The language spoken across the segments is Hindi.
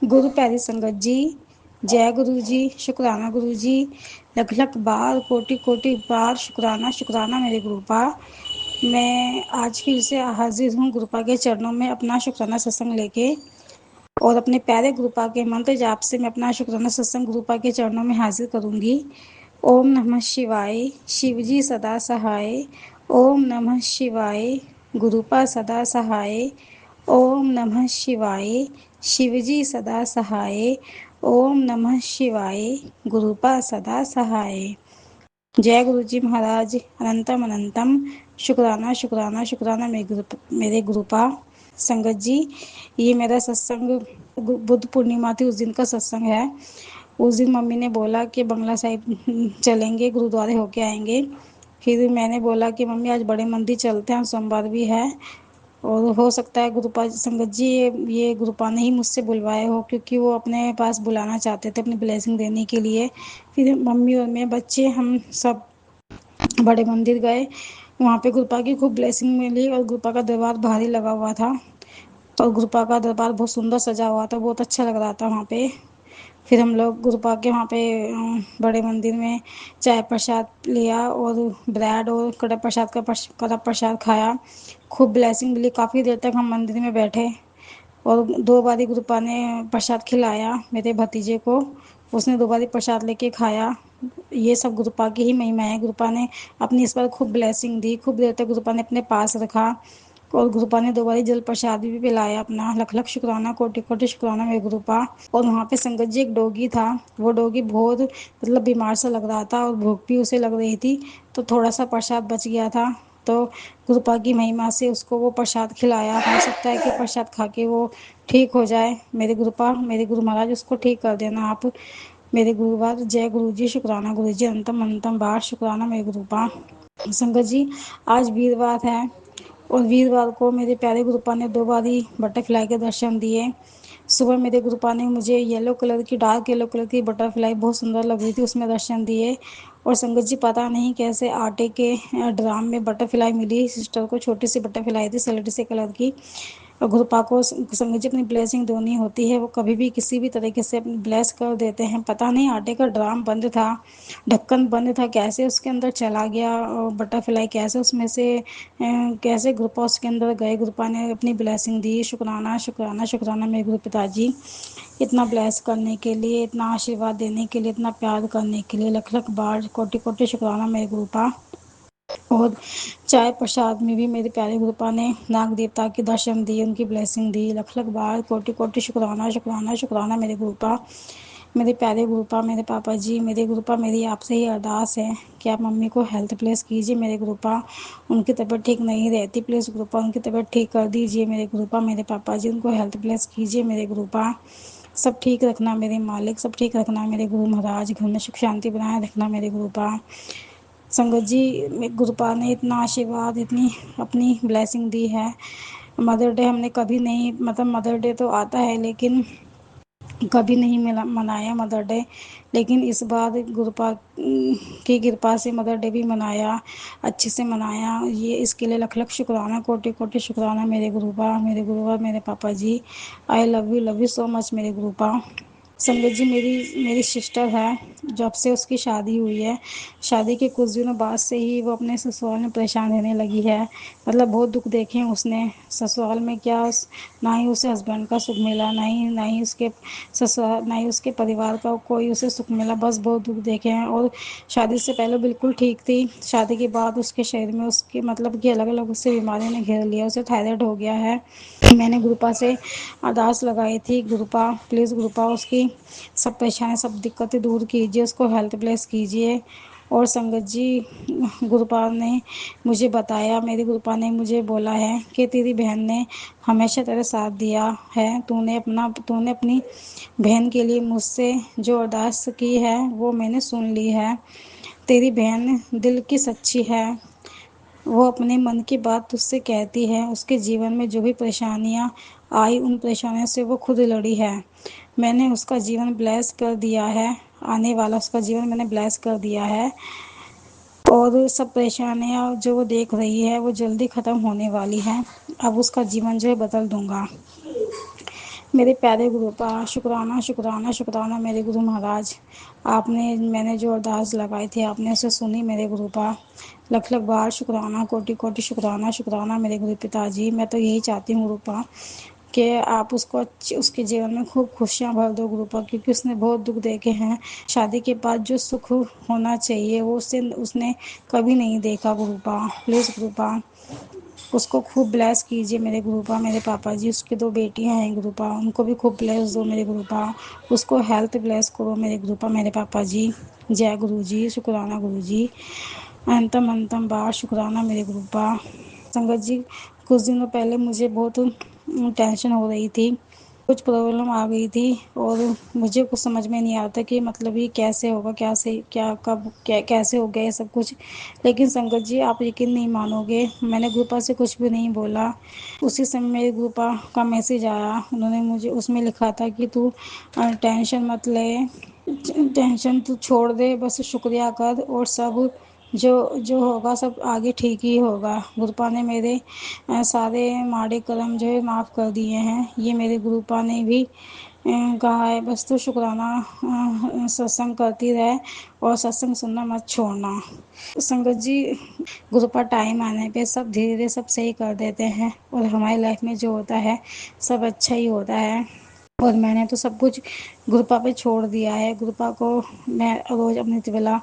गुरु प्यारी संगत जी, जय गुरु जी, शुक्राना गुरु जी। लख लख बार कोटि कोटि बार शुक्राना शुक्राना मेरे गुरुपा। मैं आज फिर से हाजिर हूँ गुरुपा के चरणों में अपना शुक्राना सत्संग लेके, और अपने प्यारे गुरुपा के मंत्र जाप से मैं अपना शुक्राना सत्संग गुरुपा के चरणों में हाजिर करूंगी। ओम नमः शिवाय, शिवजी सदा सहाय। ओम नमः शिवाय, गुरुपा सदा सहाय। ओम नमः शिवाय, शिवजी सदा सहाय। ओम नमः शिवाय, गुरुपा सदा सहाय। जय गुरु जी महाराज, अनंतम अनंतम। शुक्राना शुक्राना शुक्राना मेरे गुरुपा। संगत जी, ये मेरा सत्संग बुद्ध पूर्णिमा थी, उस दिन का सत्संग है। उस दिन मम्मी ने बोला कि बंगला साहिब चलेंगे, गुरुद्वारे होके आएंगे। फिर मैंने बोला कि मम्मी आज बड़े मंदिर चलते हैं, सोमवार भी है, और हो सकता है गुरुपा संगत जी ये गुरुपा ने ही मुझसे बुलवाए हो, क्योंकि वो अपने पास बुलाना चाहते थे अपनी ब्लेसिंग देने के लिए। फिर मम्मी और मैं बच्चे हम सब बड़े मंदिर गए। वहाँ पे गुरुपा की खूब ब्लेसिंग मिली, और गुरुपा का दरबार भारी लगा हुआ था। तो गुरुपा का दरबार बहुत सुंदर सजा हुआ था, बहुत अच्छा लग रहा था वहाँ पे। फिर हम लोग गुरुपा के वहाँ पे बड़े मंदिर में चाय प्रसाद लिया, और ब्रेड और कड़ा प्रसाद का कड़ा प्रसाद खाया। खूब ब्लेसिंग मिली, काफ़ी देर तक हम मंदिर में बैठे, और 2 बारी गुरुपा ने प्रसाद खिलाया मेरे भतीजे को। उसने 2 बारी प्रसाद लेके खाया। ये सब गुरुपा की ही महिमा है। गुरुपा ने अपनी इस बार खूब ब्लेसिंग दी, खूब देर तक गुरुपा ने अपने पास रखा, और गुरुपा ने 2 बारी जल प्रसाद भी पिलाया अपना। लख लख शुक्राना, कोटि कोटि शुक्राना मेरे गुरुपा। और वहाँ पे संगत जी एक डॉगी था, वो डॉगी बहुत मतलब बीमार सा लग रहा था, और भूख भी उसे लग रही थी, तो थोड़ा सा प्रसाद बच गया था। तो गुरुपा की महिमा से उसको वो प्रसाद खिलाया। हो सकता है कि प्रसाद खा के वो ठीक हो जाए। मेरे गुरुपा, मेरे गुरु महाराज उसको ठीक कर देना आप मेरे गुरुवार। जय गुरु जी, शुक्राना गुरु जी, अंतम अंतम बार शुक्राना मेरे गुरुपा। संगत जी, आज वीरवार है, और वीरवार को मेरे प्यारे गुरुपा ने 2 बारी बटरफ्लाई के दर्शन दिए। सुबह मेरे गुरुपा ने मुझे येलो कलर की, डार्क येलो कलर की बटरफ्लाई बहुत सुंदर लग रही थी, उसमें दर्शन दिए। और संगत जी, पता नहीं कैसे आटे के ड्राम में बटरफ्लाई मिली सिस्टर को, छोटी सी बटरफ्लाई थी सलेटी से कलर की। और गुरुपा को संगत जी अपनी ब्लेसिंग देनी होती है, वो कभी भी किसी भी तरीके से अपनी ब्लेस कर देते हैं। पता नहीं आटे का ड्राम बंद था, ढक्कन बंद था, कैसे उसके अंदर चला गया बटरफ्लाई, कैसे उसमें से कैसे गुरुपा उसके अंदर गए। गुरुपा ने अपनी ब्लेसिंग दी। शुक्राना शुक्राना शुक्राना मेरे गुरु पिताजी, इतना ब्लेस करने के लिए, इतना आशीर्वाद देने के लिए, इतना प्यार करने के लिए लख लख बार कोटि कोटि शुक्राना मेरे गुरुपा। और चाय प्रसाद में भी मेरे प्यारे गुरुपा ने नाग देवता के दर्शन दिए, उनकी ब्लेसिंग दी। लख लख बार कोटि कोटि शुक्राना शुक्राना शुक्राना मेरे गुरुपा। मेरे प्यारे गुरुपा, मेरे पापा जी, मेरे गुरुपा, मेरी आपसे ही अरदास है कि आप मम्मी को हेल्थ प्लेस कीजिए मेरे गुरुपा। उनकी तबीयत ठीक नहीं रहती, प्लीज़ गुरुपा उनकी तबीयत ठीक कर दीजिए मेरे गुरुपा। मेरे पापा जी, उनको हेल्थ प्लेस कीजिए मेरे गुरुपा। सब ठीक रखना मेरे मालिक, सब ठीक रखना मेरे गुरु महाराज। घर में सुख शांति बनाए रखना मेरे गुरुपा। संगत जी, गुरुपा ने इतना आशीर्वाद, इतनी अपनी ब्लेसिंग दी है। मदर डे हमने कभी नहीं, मतलब मदर डे तो आता है लेकिन कभी नहीं मिला मनाया मदर डे, लेकिन इस बार गुरुपा की कृपा से मदर डे भी मनाया, अच्छे से मनाया। ये इसके लिए लख लख शुक्राना, कोटि कोटि शुक्राना मेरे गुरुपा, मेरे गुरुवर, मेरे पापा जी। I love you so much मेरे गुरुपा। संगत जी, मेरी सिस्टर है, जब से उसकी शादी हुई है, शादी के कुछ दिनों बाद से ही वो अपने ससुराल में परेशान रहने लगी है। मतलब बहुत दुख देखे हैं उसने ससुराल में। क्या ना ही उसे हस्बैंड का सुख मिला, ना ही उसके ससुराल, ना ही उसके परिवार का कोई उसे सुख मिला, बस बहुत दुख देखे हैं। और शादी से पहले बिल्कुल ठीक थी, शादी के बाद उसके शरीर में उसके मतलब कि अलग अलग उससे बीमारियों ने घेर लिया। उसे थायराइड हो गया है। मैंने गुरुपा से अरदास लगाई थी, गुरुपा प्लीज़ गुरुपा उसकी सब परेशानी, सब दिक्कतें दूर कीजिए, उसको हेल्थ ब्लेस कीजिए। और संगत जी, गुरुपा ने मुझे बताया, मेरी गुरुपा ने मुझे बोला है कि तेरी बहन ने हमेशा तेरा साथ दिया है, तूने अपनी बहन के लिए मुझसे जो अरदास की है वो मैंने सुन ली है। तेरी बहन दिल की सच्ची है, वो अपने मन की बात तुझसे कहती है। उसके जीवन में जो भी परेशानियां आई, उन परेशानियों से वो खुद लड़ी है। मैंने उसका जीवन ब्लेस कर दिया है, आने वाला उसका जीवन मैंने ब्लेस कर दिया है, और सब परेशानियां जो वो देख रही है वो जल्दी ख़त्म होने वाली हैं। अब उसका जीवन जो है बदल दूंगा। मेरे प्यारे गुरुपा, शुक्राना शुक्राना शुक्राना मेरे गुरु महाराज। आपने मैंने जो अरदास लगाई थी आपने उसे सुनी मेरे गुरुपा। लख लख बार शुक्राना, कोटि कोटि शुक्राना शुक्राना मेरे गुरु पिताजी। मैं तो यही चाहती हूँ गुरुपा कि आप उसको उसके जीवन में खूब खुशियाँ भर दो गुरुपा, क्योंकि उसने बहुत दुख देखे हैं। शादी के बाद जो सुख होना चाहिए वो उसने कभी नहीं देखा गुरुपा। प्लीज़ गुरुपा उसको खूब ब्लेस कीजिए मेरे गुरुपा। मेरे पापा जी उसकी 2 बेटियां हैं गुरुपा, उनको भी खूब ब्लेस दो मेरे गुरुपा। उसको हेल्थ ब्लेस करो मेरे गुरुपा मेरे पापा जी। जय गुरु जी, शुक्राना गुरु जी। अंतम अंतम बार शुक्राना मेरे गुरुपा। संगत जी, कुछ दिनों पहले मुझे बहुत टेंशन हो रही थी, कुछ प्रॉब्लम आ गई थी और मुझे कुछ समझ में नहीं आता कि मतलब ये कैसे होगा, क्या कब क्या कैसे हो गया ये सब कुछ। लेकिन संगत जी आप यकीन नहीं मानोगे, मैंने ग्रुपा से कुछ भी नहीं बोला। उसी समय मेरे ग्रुपा का मैसेज आया, उन्होंने मुझे उसमें लिखा था कि तू टेंशन मत ले, टेंशन तू छोड़ दे, बस शुक्रिया कर और सब जो जो होगा सब आगे ठीक ही होगा। गुरुपा ने मेरे सारे माड़े कर्म जो है माफ़ कर दिए हैं, ये मेरे गुरुपा ने भी कहा है। बस तू शुक्राना सत्संग करती रहे और सत्संग सुनना मत छोड़ना। संगत जी, गुरुपा टाइम आने पे सब धीरे धीरे सब सही कर देते हैं और हमारी लाइफ में जो होता है सब अच्छा ही होता है। और मैंने तो सब कुछ गुरुपा पे छोड़ दिया है। गुरुपा को मैं रोज़ अपनी तिबला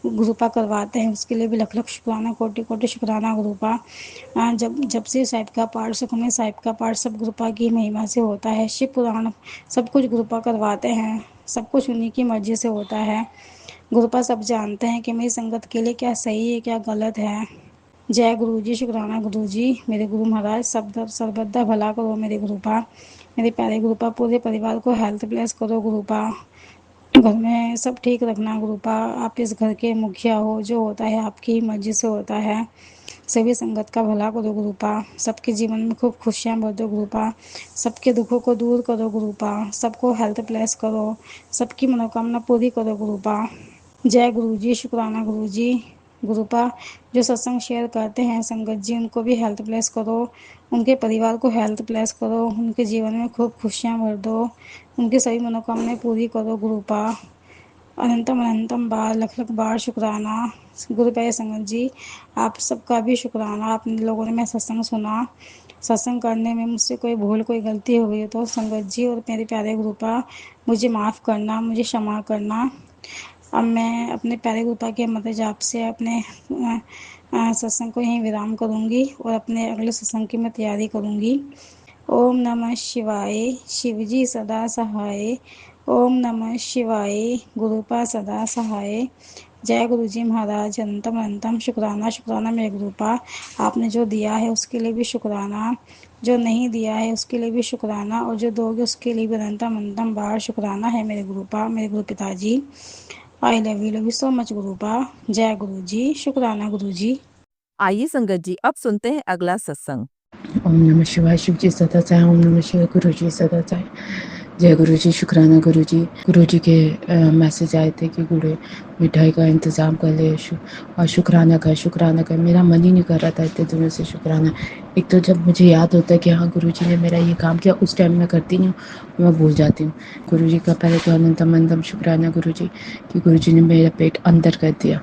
गुरुपा करवाते हैं, उसके लिए भी लख लख शुक्राना, कोटि कोटि शुक्राना गुरुपा। जब जब से साहिब का पाठ सुखमनी साहिब का पाठ सब गुरुपा की महिमा से होता है। शिव पुराण सब कुछ गुरुपा करवाते हैं, सब कुछ उन्हीं की मर्जी से होता है। गुरुपा सब जानते हैं कि मेरी संगत के लिए क्या सही है क्या गलत है। जय गुरु जी, शुक्राना गुरु जी। मेरे गुरु महाराज सब सर्वदा भला करो मेरे गुरुपा। मेरे प्यारे गुरुपा, पूरे परिवार को हेल्थ ब्लेस करो गुरुपा। घर में सब ठीक रखना गुरुपा। आप इस घर के मुखिया हो, जो होता है आपकी मर्जी से होता है। सभी संगत का भला करो गुरुपा, सबके जीवन में खूब खुशियाँ भर दो गुरुपा, सबके दुखों को दूर करो गुरुपा, सबको हेल्थ ब्लेस करो, सबकी मनोकामना पूरी करो गुरुपा। जय गुरु जी, शुक्राना गुरु जी। गुरुपा जो सत्संग शेयर करते हैं संगत जी, उनको भी हेल्थ ब्लेस करो, उनके परिवार को हेल्थ ब्लेस करो, उनके जीवन में खूब खुशियाँ भर दो, उनकी सभी मनोकामनाएं पूरी करो गुरुपा। अनंतम अनंतम बार लख लख बार शुक्राना गुरुप्रिय संगत जी। आप सबका भी शुक्राना। आप लोगों ने मैं सत्संग सुना, सत्संग करने में मुझसे कोई भूल कोई गलती हो गई तो संगत जी और मेरे प्यारे गुरुपा मुझे माफ़ करना, मुझे क्षमा करना। अब मैं अपने प्यारे गुरुपा के मदद जाप से अपने सत्संग को यहीं विराम करूँगी और अपने अगले सत्संग की मैं तैयारी करूँगी। ओम नमः शिवाय, शिवजी सदा सहाय। ओम नमः शिवाय, गुरुपा सदा सहाय। जय गुरु जी महाराज। अनंतम अनंतम शुक्राना शुक्राना मेरे गुरुपा। आपने जो दिया है उसके लिए भी शुक्राना, जो नहीं दिया है उसके लिए भी शुक्राना, और जो दोगे उसके लिए भी अनंतम अनंतम बार शुक्राना है मेरे गुरुपा, मेरे गुरु पिताजी। I love you so much गुरुपा। जय गुरु जी, शुक्राना गुरु जी। आइए संगत जी, अब सुनते हैं अगला सत्संग। ओम नमः शिवाय। शिव जी सदा चाहे। ओम नमः शिवाय। गुरु जी सदा चाहे। जय गुरु जी, शुक्राना गुरु जी। गुरु जी के मैसेज आए थे कि गुड़े मिठाई का इंतज़ाम कर ले और शुक्राना कर। मेरा मन ही नहीं कर रहा था इतने दिनों से शुक्राना। एक तो जब मुझे याद होता है कि हाँ गुरु जी ने मेरा ये काम किया, उस टाइम मैं करती नहीं हूँ, मैं भूल जाती हूँ। गुरु जी का पहले तो अनंतम अनंतम शुक्राना गुरु जी कि गुरु जी ने मेरा पेट अंदर कर दिया,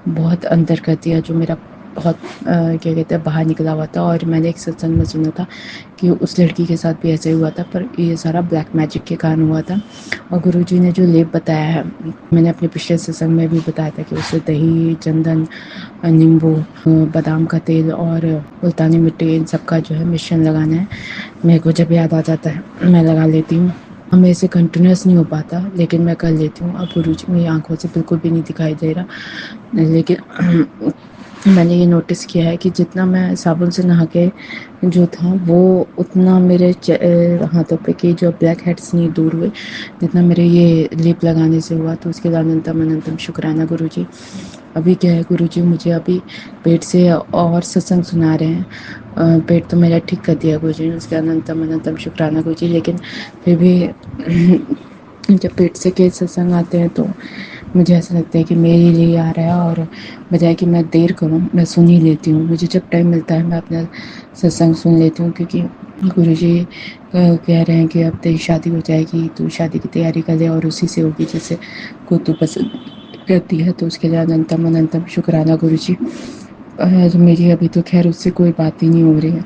बहुत अंदर कर दिया, जो मेरा बहुत क्या कहते हैं बाहर निकला हुआ था। और मैंने एक सत्संग में सुना था कि उस लड़की के साथ भी ऐसा ही हुआ था, पर ये सारा ब्लैक मैजिक के कारण हुआ था। और गुरुजी ने जो लेप बताया है, मैंने अपने पिछले सत्संग में भी बताया था कि उससे दही, चंदन, नींबू, बादाम का तेल और मुल्तानी मिट्टी, इन सब का जो है मिश्रण लगाना है। मेरे को जब याद आ जाता है मैं लगा लेती हूँ। मेरे से कंटिन्यूस नहीं हो पाता, लेकिन मैं कर लेती हूँ। अब गुरुजी मेरी आंखों से बिल्कुल भी नहीं दिखाई दे रहा, लेकिन मैंने ये नोटिस किया है कि जितना मैं साबुन से नहा के जो था वो उतना मेरे हाथों पे की जो ब्लैक हेड्स नहीं दूर हुए, जितना मेरे ये लिप लगाने से हुआ। तो उसके लिए अनंतम अनंतम शुक्राना गुरु जी। अभी क्या है गुरु जी, मुझे अभी पेट से और सत्संग सुना रहे हैं। पेट तो मेरा ठीक कर दिया गुरु जी ने, उसके अनंतम अनंतम शुक्राना गुरु जी। लेकिन फिर भी जब पेट से के सत्संग आते हैं तो मुझे ऐसा लगता है कि मेरे लिए आ रहा है, और बजाय कि मैं देर करूं मैं सुन ही लेती हूँ। मुझे जब टाइम मिलता है मैं अपना सत्संग सुन लेती हूँ, क्योंकि गुरुजी कह रहे हैं कि अब तेरी शादी हो जाएगी, तू शादी की तैयारी कर ले और उसी से होगी जिसे को तू पसंद करती है, तो उसके लिए अनंतम अनंतम शुक्राना गुरुजी। मेरी अभी तो खैर उससे कोई बात ही नहीं हो रही है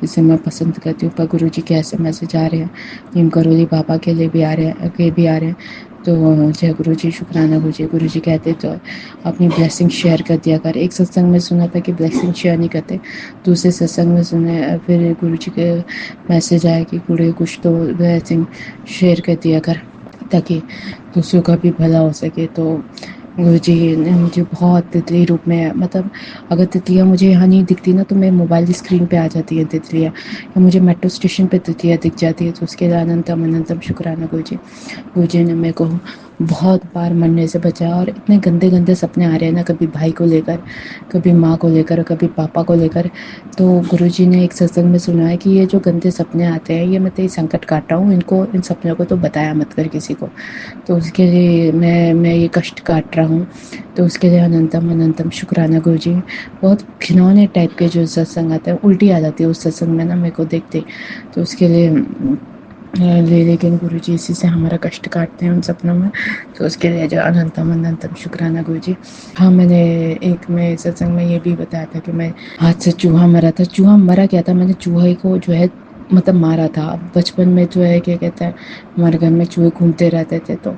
जिसे मैं पसंद करती हूँ, पर गुरुजी के ऐसे मैसेज आ रहे हैं, नीम करोली बाबा के लिए भी आ रहे हैं, तो जय गुरुजी, शुक्राना गुरुजी कहते तो अपनी ब्लेसिंग शेयर कर दिया कर। एक सत्संग में सुना था कि ब्लेसिंग शेयर नहीं करते, दूसरे सत्संग में सुने फिर गुरुजी के मैसेज आया कि गुरु कुछ तो ब्लेसिंग शेयर कर दिया कर ताकि दूसरों का भी भला हो सके। तो गुरुजी ने मुझे बहुत तितली रूप में, मतलब अगर तितलियाँ मुझे यहाँ नहीं दिखती ना तो मैं मोबाइल की स्क्रीन पे आ जाती है तितलियाँ, या मुझे मेट्रो स्टेशन पे तितलियाँ दिख जाती है, तो उसके लिए अनंतम अनंतम शुक्राना गुरुजी ने मेरे को बहुत बार मरने से बचाया। और इतने गंदे गंदे सपने आ रहे हैं ना, कभी भाई को लेकर, कभी माँ को लेकर, कभी पापा को लेकर। तो गुरुजी ने एक सत्संग में सुना है कि ये जो गंदे सपने आते हैं, ये मैं तेरी संकट काट रहा हूँ, इनको, इन सपनों को तो बताया मत कर किसी को। तो उसके लिए मैं ये कष्ट काट रहा हूँ, तो उसके लिए अनंतम अनंतम शुक्राना गुरुजी। बहुत घिनौने टाइप के जो सत्संग आते हैं, उल्टी आ जाती है उस सत्संग में ना मेरे को देखते, तो उसके लिए लेकिन गुरुजी इसी से हमारा कष्ट काटते हैं उन सपनों में, तो उसके लिए जो अनंतम अनंतम शुक्राना गुरुजी। हाँ, मैंने एक में सत्संग में ये भी बताया था कि मैं हाथ से चूहा मरा था। चूहा मरा क्या था, मैंने चूहे को जो है मतलब मारा था। बचपन में जो है क्या कहते हैं, हमारे घर में चूहे घूमते रहते थे, तो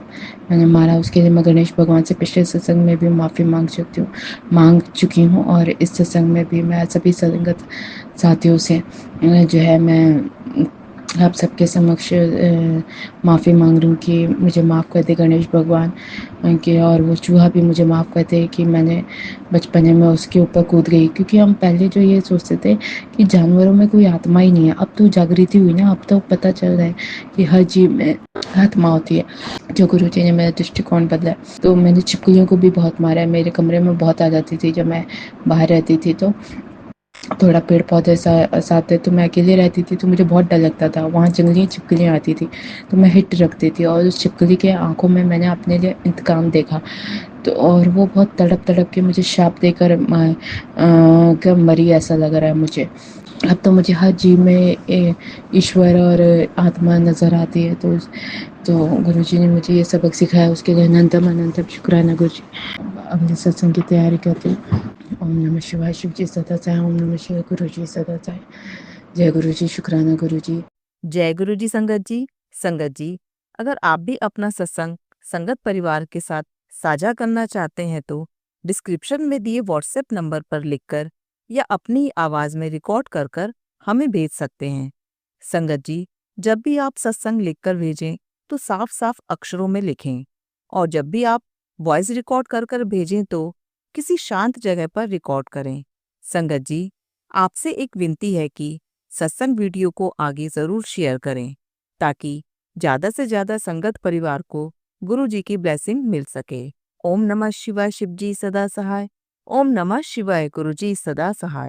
मैंने मारा। उसके लिए मैं गणेश भगवान से पिछले सत्संग में भी माफ़ी मांग चुकी हूँ, और इस सत्संग में भी मैं सभी संगत साथियों से जो है मैं आप सबके समक्ष माफ़ी मांग रही हूँ कि मुझे माफ़ कर दे गणेश भगवान के, और वो चूहा भी मुझे माफ़ कर दे कि मैंने बचपने में उसके ऊपर कूद गई। क्योंकि हम पहले जो ये सोचते थे कि जानवरों में कोई आत्मा ही नहीं है, अब तो जागृति हुई ना, अब तो पता चल रहा है कि हर जीव में आत्मा होती है। जो गुरु जी ने मेरा दृष्टिकोण बदला। तो मैंने छिपकलियों को भी बहुत मारा है, मेरे कमरे में बहुत आ जाती थी जब मैं बाहर रहती थी, तो थोड़ा पेड़ पौधे साथ थे, तो मैं अकेले रहती थी, तो मुझे बहुत डर लगता था। वहाँ जंगली छिपकलियाँ आती थी, तो मैं हिट रखती थी, और उस छिपकली के आंखों में मैंने अपने लिए इंतकाम देखा। तो और वो बहुत तड़प तड़प के मुझे शाप देकर कब मरी ऐसा लग रहा है मुझे। अब तो मुझे हर जीव में ईश्वर और आत्मा नज़र आती है। तो गुरुजी ने मुझे ये सबक सिखाया, उसके लिए अनंतम अनंतम शुक्राना गुरुजी। अगले सत्संग की तैयारी करती हूँ। ओम नमः शिवाय। शिव जी सदा चाहे। ओम नमः शिवाय। गुरु जी सदा चाहे। जय गुरु जी, शुक्राना गुरु जी। जय गुरु जी संगत जी, अगर आप भी अपना सत्संग संगत परिवार के साथ साझा करना चाहते हैं तो डिस्क्रिप्शन में दिए व्हाट्सएप नंबर पर लिखकर या अपनी आवाज में रिकॉर्ड कर कर हमें भेज सकते हैं। संगत जी, जब भी आप सत्संग लिखकर भेजें तो साफ साफ अक्षरों में लिखें, और जब भी आप वॉइस रिकॉर्ड कर कर भेजें तो किसी शांत जगह पर रिकॉर्ड करें। संगत जी, आपसे एक विनती है कि सत्संग वीडियो को आगे जरूर शेयर करें ताकि ज्यादा से ज्यादा संगत परिवार को गुरु जी की ब्लेसिंग मिल सके। ओम नमः शिवाय। शिव जी सदा सहाय। ओम नमः शिवाय। गुरु जी सदा सहाय।